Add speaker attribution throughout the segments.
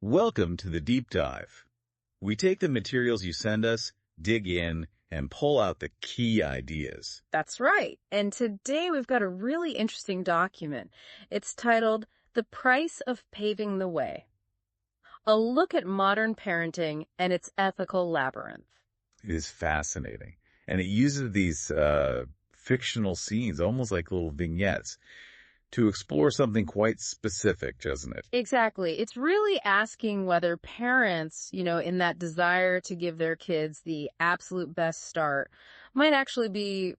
Speaker 1: Welcome to the Deep Dive. We take the materials you send us, dig in, and pull out the key ideas.
Speaker 2: That's right. And today we've got a really interesting document. It's titled The Price of Paving the Way. A look at modern parenting and its ethical labyrinth.
Speaker 1: It is fascinating. And it uses these fictional scenes, almost like little vignettes, to explore something quite specific, doesn't it?
Speaker 2: Exactly. It's really asking whether parents, in that desire to give their kids the absolute best start, might actually be,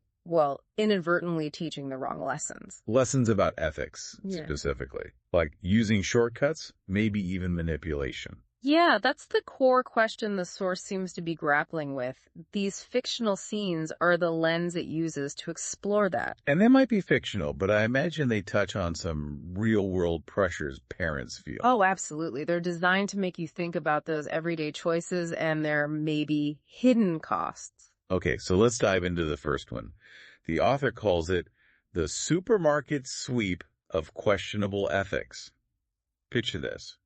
Speaker 2: inadvertently teaching the wrong lessons.
Speaker 1: Lessons about ethics, specifically. Like using shortcuts, maybe even manipulation.
Speaker 2: Yeah, that's the core question the source seems to be grappling with. These fictional scenes are the lens it uses to explore that.
Speaker 1: And they might be fictional, but I imagine they touch on some real-world pressures parents feel.
Speaker 2: Oh, absolutely. They're designed to make you think about those everyday choices and their maybe hidden costs.
Speaker 1: Okay, so let's dive into the first one. The author calls it the supermarket sweep of questionable ethics. Picture this.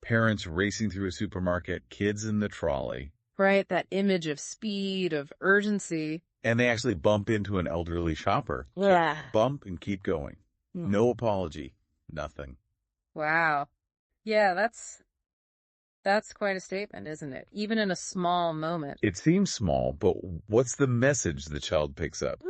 Speaker 1: Parents racing through a supermarket, kids in the trolley.
Speaker 2: Right, that image of speed, of urgency.
Speaker 1: And they actually bump into an elderly shopper.
Speaker 2: Yeah.
Speaker 1: Bump and keep going. No apology. Nothing.
Speaker 2: Wow. Yeah, that's quite a statement, isn't it? Even in a small moment.
Speaker 1: It seems small, but what's the message the child picks up?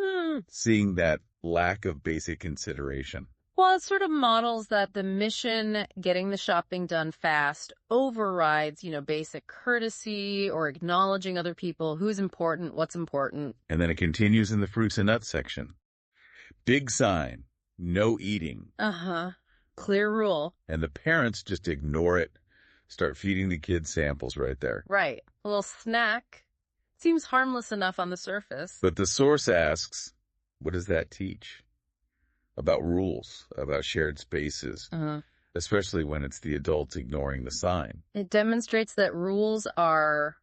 Speaker 1: Seeing that lack of basic consideration.
Speaker 2: Well, it sort of models that the mission, getting the shopping done fast, overrides, basic courtesy or acknowledging other people, who's important, what's important.
Speaker 1: And then it continues in the fruits and nuts section. Big sign, no eating.
Speaker 2: Clear rule.
Speaker 1: And the parents just ignore it, start feeding the kids samples right there.
Speaker 2: Right. A little snack. Seems harmless enough on the surface.
Speaker 1: But the source asks, what does that teach? About rules, about shared spaces, especially when it's the adults ignoring the sign.
Speaker 2: It demonstrates that rules are,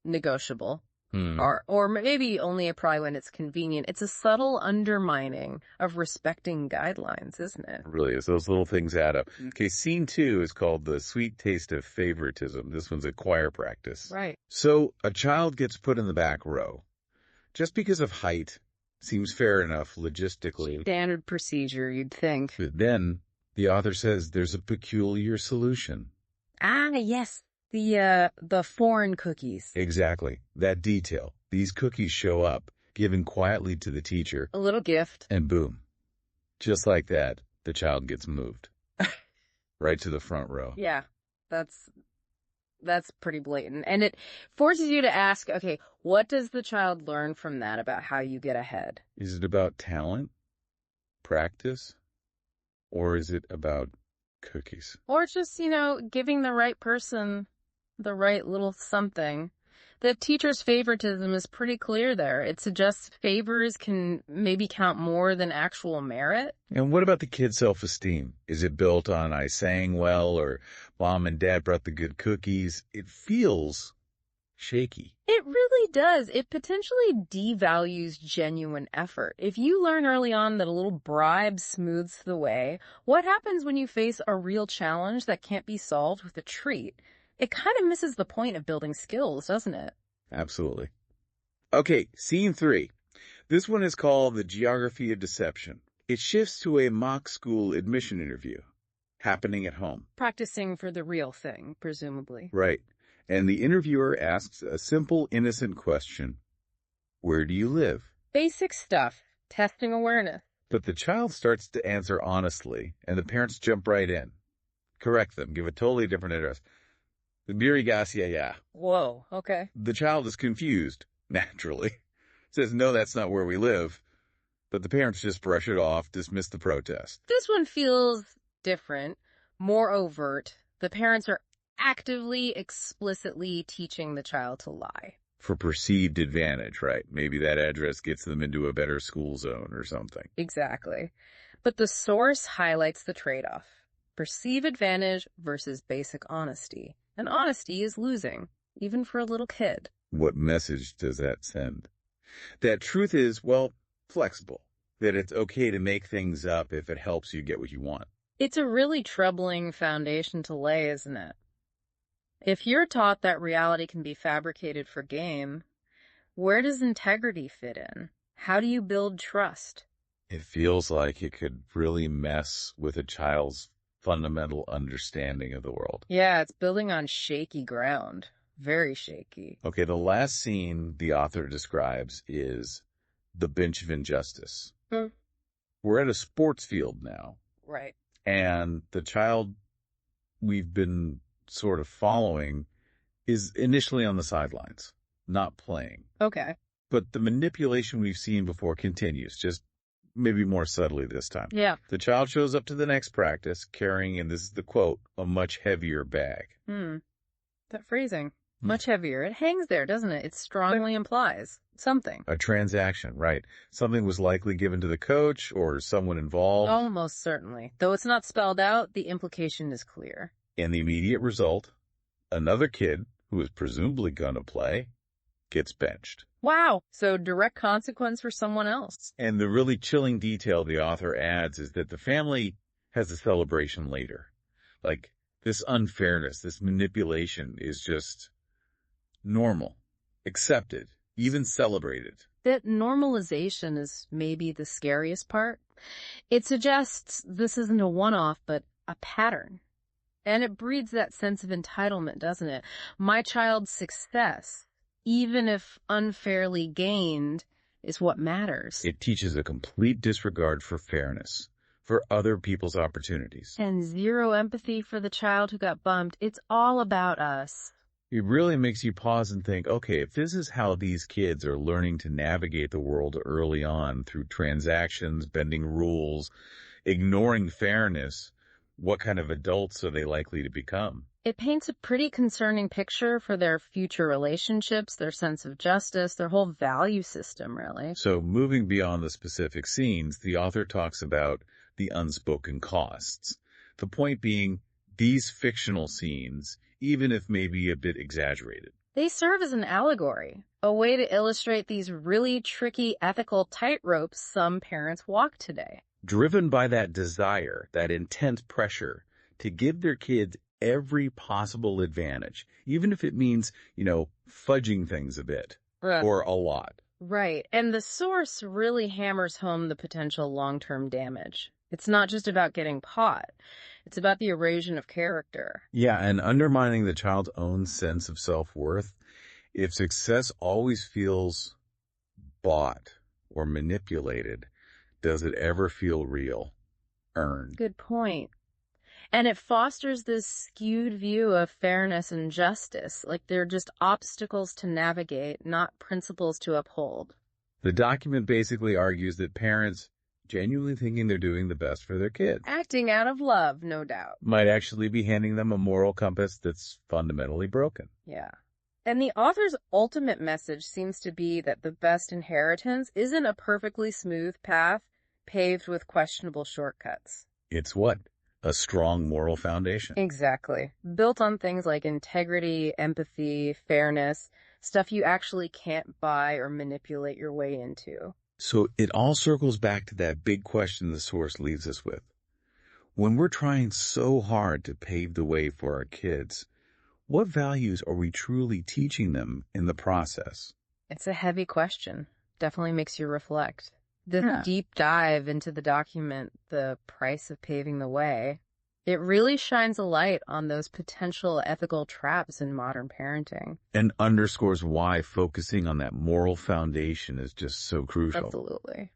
Speaker 2: negotiable, or maybe only apply when it's convenient. It's a subtle undermining of respecting guidelines, isn't it?
Speaker 1: It really is. Those little things add up. Okay, scene 2 is called The Sweet Taste of Favoritism. This one's a choir practice.
Speaker 2: Right.
Speaker 1: So a child gets put in the back row. Just because of height, seems fair enough logistically.
Speaker 2: Standard procedure, you'd think.
Speaker 1: But then the author says there's a peculiar solution.
Speaker 2: Ah, yes. The foreign cookies.
Speaker 1: Exactly. That detail. These cookies show up, given quietly to the teacher.
Speaker 2: A little gift.
Speaker 1: And boom. Just like that, the child gets moved. Right to the front row.
Speaker 2: Yeah, that's pretty blatant. And it forces you to ask, okay, what does the child learn from that about how you get ahead?
Speaker 1: Is it about talent, practice, or is it about cookies?
Speaker 2: Or just, giving the right person the right little something. The teacher's favoritism is pretty clear there. It suggests favors can maybe count more than actual merit.
Speaker 1: And what about the kid's self-esteem? Is it built on I sang well or mom and dad brought the good cookies? It feels shaky.
Speaker 2: It really does. It potentially devalues genuine effort. If you learn early on that a little bribe smooths the way, what happens when you face a real challenge that can't be solved with a treat? It kind of misses the point of building skills, doesn't it?
Speaker 1: Absolutely. Okay, scene 3. This one is called The Geography of Deception. It shifts to a mock school admission interview happening at home.
Speaker 2: Practicing for the real thing, presumably.
Speaker 1: Right. And the interviewer asks a simple, innocent question. Where do you live?
Speaker 2: Basic stuff. Testing awareness.
Speaker 1: But the child starts to answer honestly, and the parents jump right in. Correct them. Give a totally different address. The Birigasia, yeah.
Speaker 2: Whoa, okay.
Speaker 1: The child is confused, naturally. Says, no, that's not where we live. But the parents just brush it off, dismiss the protest.
Speaker 2: This one feels different, more overt. The parents are actively, explicitly teaching the child to lie.
Speaker 1: For perceived advantage, right? Maybe that address gets them into a better school zone or something.
Speaker 2: Exactly. But the source highlights the trade-off. Perceived advantage versus basic honesty. And honesty is losing, even for a little kid.
Speaker 1: What message does that send? That truth is, flexible. That it's okay to make things up if it helps you get what you want.
Speaker 2: It's a really troubling foundation to lay, isn't it? If you're taught that reality can be fabricated for gain, where does integrity fit in? How do you build trust?
Speaker 1: It feels like it could really mess with a child's fundamental understanding of the world.
Speaker 2: Yeah, it's building on shaky ground. Very shaky.
Speaker 1: Okay, the last scene the author describes is the bench of injustice. We're at a sports field now.
Speaker 2: Right.
Speaker 1: And the child we've been sort of following is initially on the sidelines, not playing.
Speaker 2: Okay.
Speaker 1: But the manipulation we've seen before continues, just maybe more subtly this time.
Speaker 2: Yeah.
Speaker 1: The child shows up to the next practice carrying, and this is the quote, a much heavier bag.
Speaker 2: That phrasing. Much heavier. It hangs there, doesn't it? It strongly implies something.
Speaker 1: A transaction, right. Something was likely given to the coach or someone involved.
Speaker 2: Almost certainly. Though it's not spelled out, the implication is clear.
Speaker 1: And the immediate result, another kid who is presumably going to play gets benched.
Speaker 2: Wow. So direct consequence for someone else.
Speaker 1: And the really chilling detail the author adds is that the family has a celebration later. Like, this unfairness, this manipulation is just normal, accepted, even celebrated.
Speaker 2: That normalization is maybe the scariest part. It suggests this isn't a one-off, but a pattern. And it breeds that sense of entitlement, doesn't it? My child's success, even if unfairly gained, is what matters.
Speaker 1: It teaches a complete disregard for fairness, for other people's opportunities.
Speaker 2: And zero empathy for the child who got bumped. It's all about us.
Speaker 1: It really makes you pause and think, okay, if this is how these kids are learning to navigate the world early on through transactions, bending rules, ignoring fairness, what kind of adults are they likely to become?
Speaker 2: It paints a pretty concerning picture for their future relationships, their sense of justice, their whole value system, really.
Speaker 1: So moving beyond the specific scenes, the author talks about the unspoken costs. The point being, these fictional scenes, even if maybe a bit exaggerated,
Speaker 2: they serve as an allegory, a way to illustrate these really tricky ethical tightropes some parents walk today.
Speaker 1: driven by that desire, that intense pressure to give their kids every possible advantage, even if it means, fudging things a bit or a lot.
Speaker 2: Right. And the source really hammers home the potential long-term damage. It's not just about getting caught. It's about the erosion of character.
Speaker 1: Yeah, and undermining the child's own sense of self-worth. If success always feels bought or manipulated, does it ever feel real, earned?
Speaker 2: Good point. And it fosters this skewed view of fairness and justice, like they're just obstacles to navigate, not principles to uphold.
Speaker 1: The document basically argues that parents, genuinely thinking they're doing the best for their kids,
Speaker 2: Acting out of love, no doubt.
Speaker 1: might actually be handing them a moral compass that's fundamentally broken.
Speaker 2: Yeah. And the author's ultimate message seems to be that the best inheritance isn't a perfectly smooth path paved with questionable shortcuts.
Speaker 1: It's what? A strong moral foundation.
Speaker 2: Exactly. Built on things like integrity, empathy, fairness, stuff you actually can't buy or manipulate your way into.
Speaker 1: So it all circles back to that big question the source leaves us with. When we're trying so hard to pave the way for our kids, what values are we truly teaching them in the process?
Speaker 2: It's a heavy question. Definitely makes you reflect. The deep dive into the document, The Price of Paving the Way, it really shines a light on those potential ethical traps in modern parenting.
Speaker 1: And underscores why focusing on that moral foundation is just so crucial.
Speaker 2: Absolutely.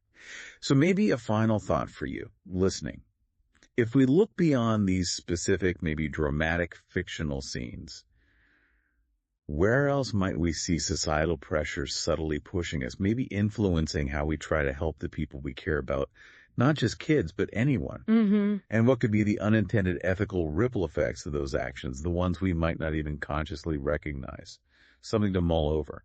Speaker 1: So maybe a final thought for you, listening. If we look beyond these specific, maybe dramatic fictional scenes, where else might we see societal pressures subtly pushing us, maybe influencing how we try to help the people we care about, not just kids, but anyone?
Speaker 2: Mm-hmm.
Speaker 1: And what could be the unintended ethical ripple effects of those actions, the ones we might not even consciously recognize? Something to mull over.